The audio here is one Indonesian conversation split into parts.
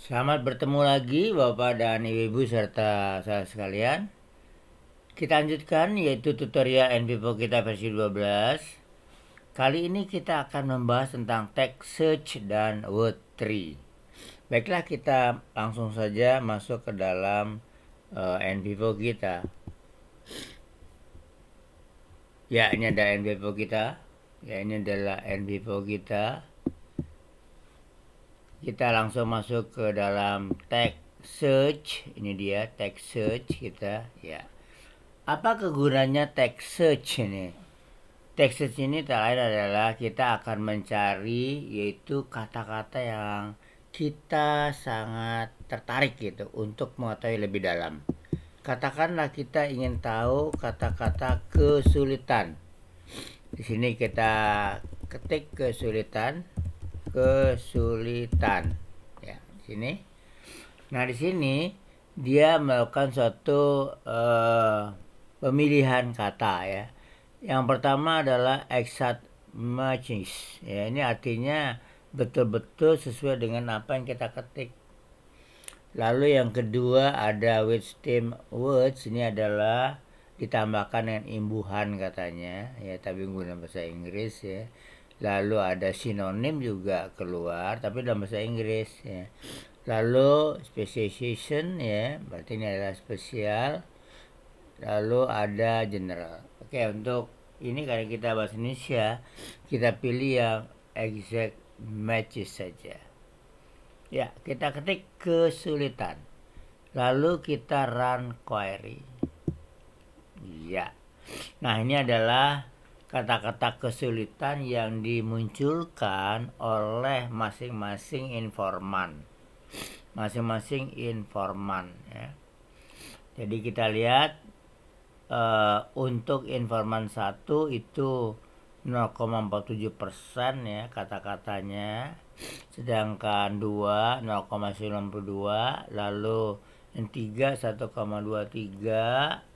Selamat bertemu lagi Bapak dan Ibu serta saudara sekalian. Kita lanjutkan yaitu tutorial NVivo kita versi 12. Kali ini kita akan membahas tentang text search dan word tree. Baiklah, kita langsung saja masuk ke dalam NVivo kita. Ya, ini ada NVivo kita. Ya, ini adalah NVivo kita. Kita langsung masuk ke dalam text search. Ini dia text search kita, ya. Apa kegunaannya text search ini? Text search ini tak lain adalah kita akan mencari yaitu kata-kata yang kita sangat tertarik gitu untuk mengetahui lebih dalam. Katakanlah kita ingin tahu kata-kata kesulitan. Di sini kita ketik kesulitan. Ya, di sini. Nah, di sini dia melakukan suatu pemilihan kata, ya. Yang pertama adalah exact matches. Ya, ini artinya betul-betul sesuai dengan apa yang kita ketik. Lalu yang kedua ada with stem words. Ini adalah ditambahkan dengan imbuhan katanya, ya, tapi menggunakan bahasa Inggris, ya. Lalu ada sinonim juga keluar tapi dalam bahasa Inggris, ya. Lalu specialization, ya, berarti ini adalah spesial. Lalu ada general. Oke, untuk ini karena kita bahasa Indonesia, kita pilih yang exact matches saja. Ya, kita ketik kesulitan. Lalu kita run query. Ya. Nah, ini adalah kata-kata kesulitan yang dimunculkan oleh masing-masing informan. Ya. Jadi kita lihat untuk informan 1 itu 0,47% ya kata-katanya, sedangkan 2 0,92, lalu yang 3 1,23,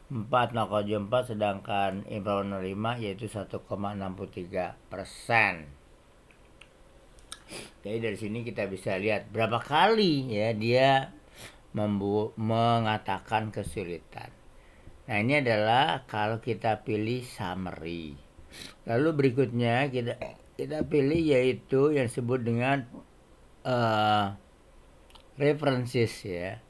4 0,4, sedangkan informan 5 yaitu 1,63%. Jadi dari sini kita bisa lihat berapa kali ya dia mengatakan kesulitan. Nah, ini adalah kalau kita pilih summary. Lalu berikutnya kita pilih yaitu yang disebut dengan references, ya.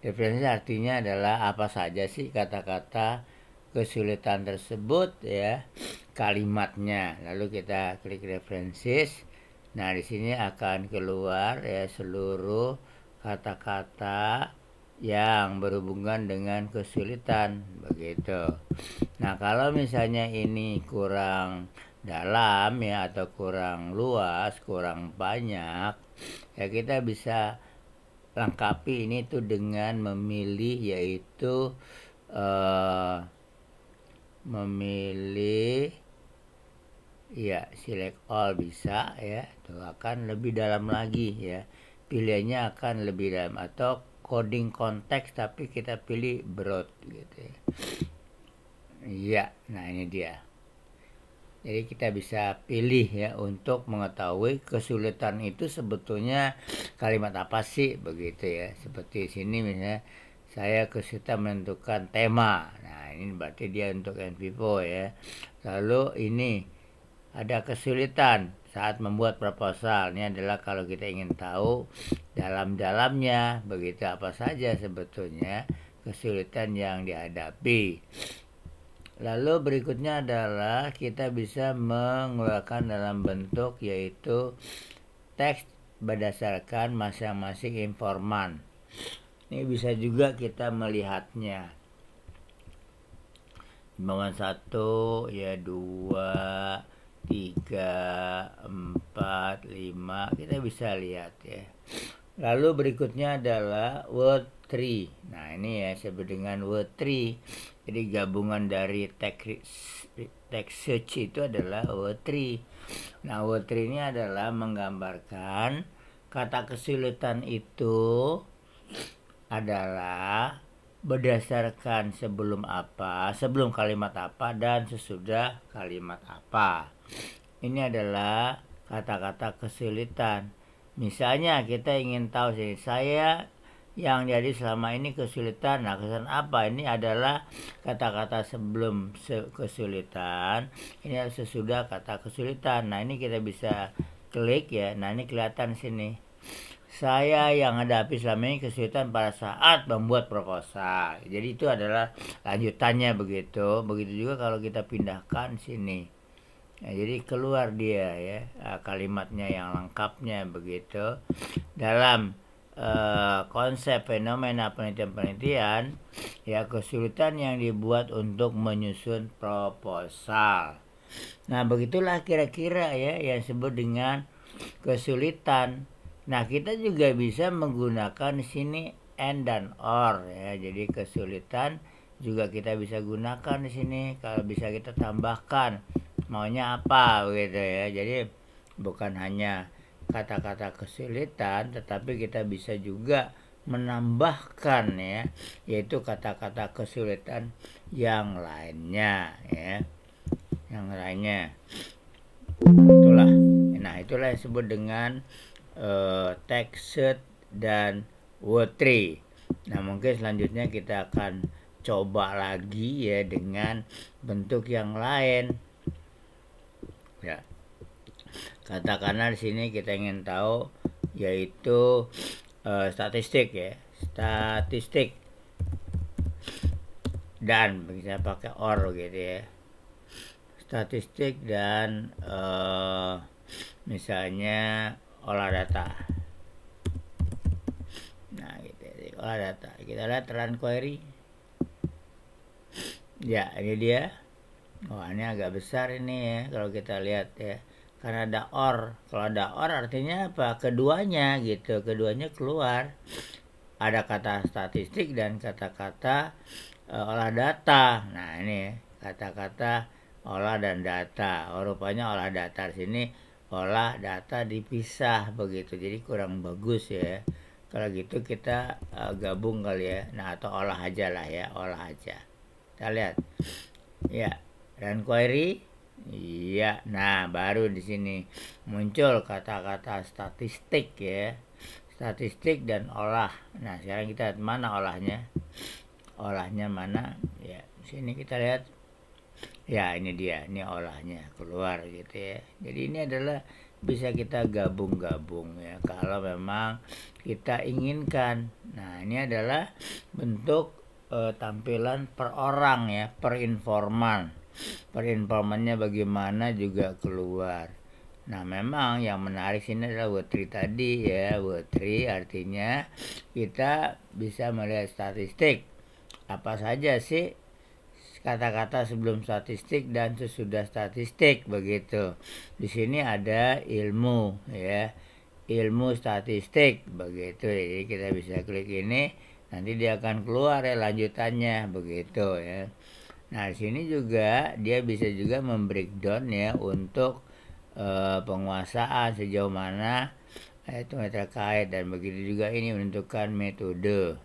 References artinya adalah apa saja sih kata-kata kesulitan tersebut, ya, kalimatnya. Lalu kita klik references. Nah, di sini akan keluar ya seluruh kata-kata yang berhubungan dengan kesulitan, begitu. Nah, kalau misalnya ini kurang dalam ya atau kurang luas, kurang banyak, ya kita bisa lengkapi ini tuh dengan memilih yaitu memilih ya select all bisa ya, itu akan lebih dalam lagi ya. Pilihannya akan lebih dalam atau coding konteks tapi kita pilih broad gitu ya. Iya, nah ini dia. Jadi kita bisa pilih ya untuk mengetahui kesulitan itu sebetulnya kalimat apa sih, begitu ya. Seperti sini misalnya saya kesulitan menentukan tema. Nah, ini berarti dia untuk NVivo ya. Lalu ini ada kesulitan saat membuat proposal. Ini adalah kalau kita ingin tahu dalam-dalamnya begitu apa saja sebetulnya kesulitan yang dihadapi. Lalu berikutnya adalah kita bisa mengeluarkan dalam bentuk yaitu teks berdasarkan masing-masing informan. Ini bisa juga kita melihatnya. Informan 1 ya 2, 3, 4, 5, kita bisa lihat ya. Lalu berikutnya adalah word tree. Nah, ini ya disebut dengan word tree. Jadi gabungan dari text search itu adalah word tree. Nah, word tree ini adalah menggambarkan kata kesulitan itu adalah berdasarkan sebelum apa, sebelum kalimat apa, dan sesudah kalimat apa. Ini adalah kata-kata kesulitan. Misalnya kita ingin tahu sih, saya yang jadi selama ini kesulitan. Nah, kesulitan apa? Ini adalah kata-kata sebelum kesulitan, ini sesudah kata kesulitan. Nah, ini kita bisa klik ya. Nah, ini kelihatan sini. Saya yang hadapi selama ini kesulitan pada saat membuat proposal. Jadi itu adalah lanjutannya begitu. Begitu juga kalau kita pindahkan sini. Nah, jadi keluar dia ya kalimatnya yang lengkapnya begitu. Dalam konsep fenomena penelitian-penelitian ya, kesulitan yang dibuat untuk menyusun proposal. Nah, begitulah kira-kira ya yang disebut dengan kesulitan. Nah, kita juga bisa menggunakan di sini and dan or ya. Jadi kesulitan juga kita bisa gunakan di sini. Kalau bisa kita tambahkan maunya apa gitu ya. Jadi bukan hanya kata-kata kesulitan, tetapi kita bisa juga menambahkan ya, yaitu kata-kata kesulitan yang lainnya ya, yang lainnya. Itulah. Nah, itulah yang disebut dengan text dan word tree. Nah, mungkin selanjutnya kita akan coba lagi ya dengan bentuk yang lain. Ya. Katakanlah di sini kita ingin tahu yaitu statistik ya. Statistik. Dan bisa pakai or gitu ya. Statistik dan misalnya olah data. Nah, gitu ya, olah data. Kita lihat run query. Ya, ini dia. Wah, ini agak besar ini ya kalau kita lihat ya. Karena ada or. Kalau ada or artinya apa? Keduanya gitu. Keduanya keluar. Ada kata statistik dan kata-kata olah data. Nah, ini ya, kata-kata olah dan data. Oh, rupanya olah data di sini olah data dipisah begitu. Jadi kurang bagus ya. Kalau gitu kita gabung kali ya. Nah, atau olah aja lah ya, olah aja. Kita lihat. Ya, run query. Iya, nah baru di sini muncul kata-kata statistik ya. Statistik dan olah. Nah, sekarang kita lihat mana olahnya. Olahnya mana? Ya, sini kita lihat. Ya, ini dia. Ini olahnya keluar gitu ya. Jadi ini adalah bisa kita gabung-gabung ya kalau memang kita inginkan. Nah, ini adalah bentuk tampilan per orang ya, per informan. Per informannya bagaimana juga keluar. Nah, memang yang menarik sini adalah word tree tadi ya. Word tree artinya kita bisa melihat statistik. Apa saja sih kata-kata sebelum statistik dan sesudah statistik begitu. Di sini ada ilmu ya. Ilmu statistik begitu. Jadi kita bisa klik ini, nanti dia akan keluar ya lanjutannya begitu ya. Nah, di sini juga dia bisa juga membreakdown ya untuk penguasaan sejauh mana itu terkait, dan begitu juga ini menentukan metode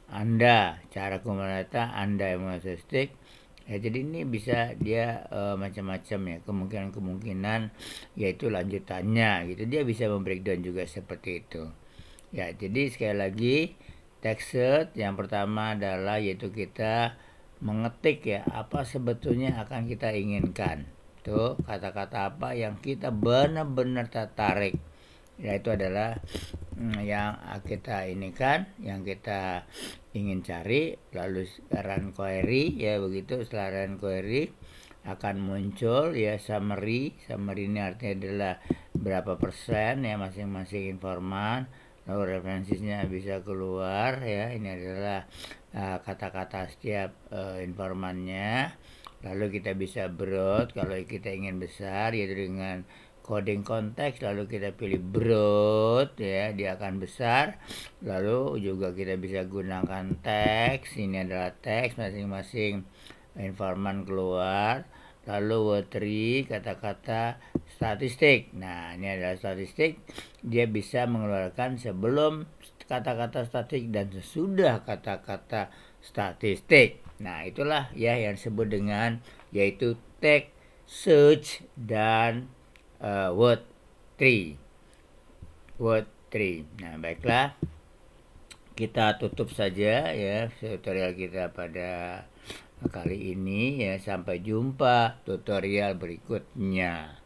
Anda, cara kumpulan data Anda yang statistik. Ya, jadi ini bisa dia macam-macam ya, kemungkinan-kemungkinan yaitu lanjutannya gitu. Dia bisa membreakdown juga seperti itu. Ya, jadi sekali lagi text yang pertama adalah yaitu kita mengetik ya apa sebetulnya akan kita inginkan. Tuh, kata-kata apa yang kita benar-benar tertarik. Ya, itu adalah yang kita inikan, yang kita ingin cari. Lalu run query ya begitu. Setelah run query akan muncul ya summary. Summary ini artinya adalah berapa persen ya masing-masing informan. Lalu referensinya bisa keluar ya. Ini adalah kata-kata setiap informannya. Lalu kita bisa broad kalau kita ingin besar yaitu dengan coding konteks, lalu kita pilih broad ya, dia akan besar. Lalu juga kita bisa gunakan teks. Ini adalah teks masing-masing informan keluar. Lalu word tree, kata-kata statistik. Nah, ini adalah statistik. Dia bisa mengeluarkan sebelum kata-kata statistik dan sesudah kata-kata statistik. Nah, itulah ya yang disebut dengan yaitu text search dan word tree. word tree. Nah, baiklah. Kita tutup saja ya tutorial kita pada kali ini ya. Sampai jumpa tutorial berikutnya.